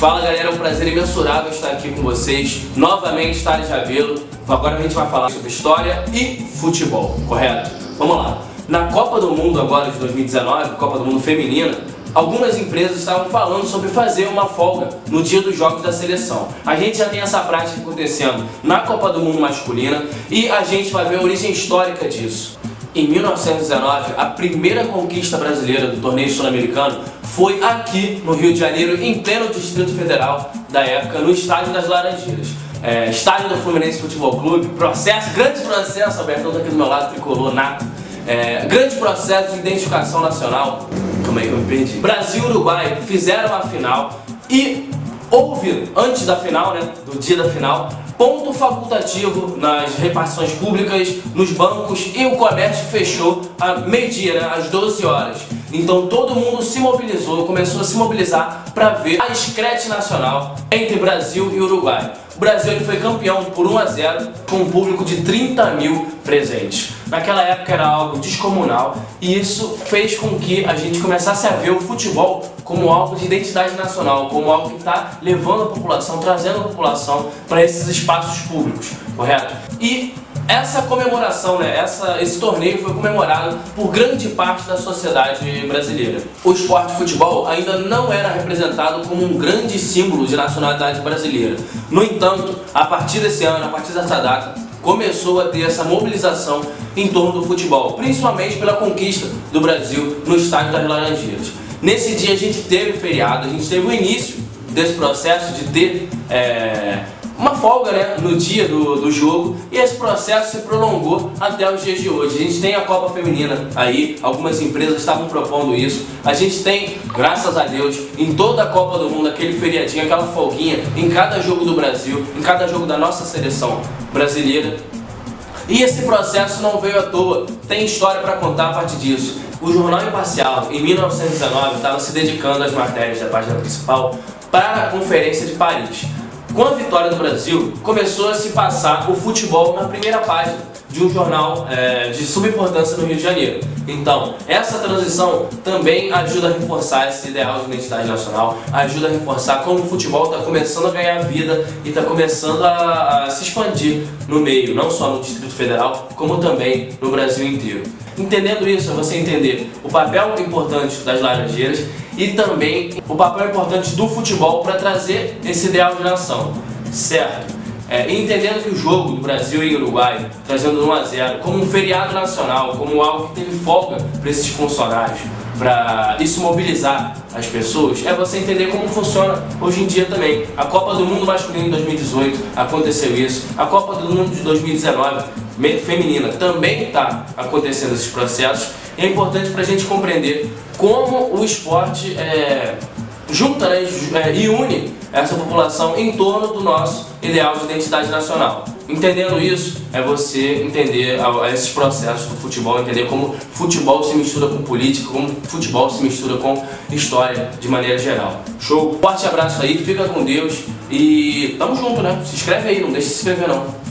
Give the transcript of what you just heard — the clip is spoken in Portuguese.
Fala galera, é um prazer imensurável estar aqui com vocês. Novamente, Thales Ravelo. Agora a gente vai falar sobre história e futebol, correto? Vamos lá. Na Copa do Mundo agora de 2019, Copa do Mundo Feminina, algumas empresas estavam falando sobre fazer uma folga no dia dos jogos da seleção. A gente já tem essa prática acontecendo na Copa do Mundo masculina e a gente vai ver a origem histórica disso. Em 1919, a primeira conquista brasileira do torneio sul-americano foi aqui no Rio de Janeiro, em pleno Distrito Federal da época, no Estádio das Laranjeiras. Estádio do Fluminense Futebol Clube, grande processo, Albertão tá aqui do meu lado, tricolor nato. Grande processo de identificação nacional. Calma aí que eu me perdi. Brasil e Uruguai fizeram a final e houve, antes da final, do dia da final, ponto facultativo nas repartições públicas, nos bancos, e o comércio fechou a meio-dia, às 12 horas. Então todo mundo se mobilizou, começou a se mobilizar para ver a escrete nacional entre Brasil e Uruguai. O Brasil ele foi campeão por 1-0 com um público de 30 mil presentes. Naquela época era algo descomunal e isso fez com que a gente começasse a ver o futebol como algo de identidade nacional, como algo que está levando a população, trazendo a população para esses espaços públicos, correto? E essa comemoração, esse torneio foi comemorado por grande parte da sociedade brasileira. O esporte de futebol ainda não era representado como um grande símbolo de nacionalidade brasileira. No entanto, a partir desse ano, a partir dessa data, começou a ter essa mobilização em torno do futebol, principalmente pela conquista do Brasil no Estádio das Laranjeiras. Nesse dia a gente teve feriado, a gente teve o início desse processo de ter uma folga no dia do jogo, e esse processo se prolongou até os dias de hoje. A gente tem a Copa Feminina aí, algumas empresas estavam propondo isso. A gente tem, graças a Deus, em toda a Copa do Mundo, aquele feriadinho, aquela folguinha em cada jogo do Brasil, em cada jogo da nossa seleção brasileira. E esse processo não veio à toa, tem história para contar a partir disso. O Jornal Imparcial, em 1919, estava se dedicando às matérias da página principal para a Conferência de Paris. Com a vitória do Brasil, começou a se passar o futebol na primeira página de um jornal de suma importância no Rio de Janeiro. Então, essa transição também ajuda a reforçar esse ideal de identidade nacional, ajuda a reforçar como o futebol está começando a ganhar vida e está começando a se expandir no meio, não só no Distrito Federal, como também no Brasil inteiro. Entendendo isso, é você entender o papel importante das Laranjeiras e também o papel importante do futebol para trazer esse ideal de nação, certo? E entendendo que o jogo do Brasil e Uruguai, trazendo 1-0, como um feriado nacional, como algo que teve folga para esses funcionários, para isso mobilizar as pessoas, é você entender como funciona hoje em dia também. A Copa do Mundo masculino de 2018 aconteceu isso, a Copa do Mundo de 2019 feminina também está acontecendo esses processos. É importante para a gente compreender como o esporte junta e une essa população em torno do nosso ideal de identidade nacional. Entendendo isso, é você entender esses processos do futebol, entender como futebol se mistura com política, como futebol se mistura com história de maneira geral. Show? Forte abraço aí, fica com Deus e tamo junto, Se inscreve aí, não deixe de se inscrever não.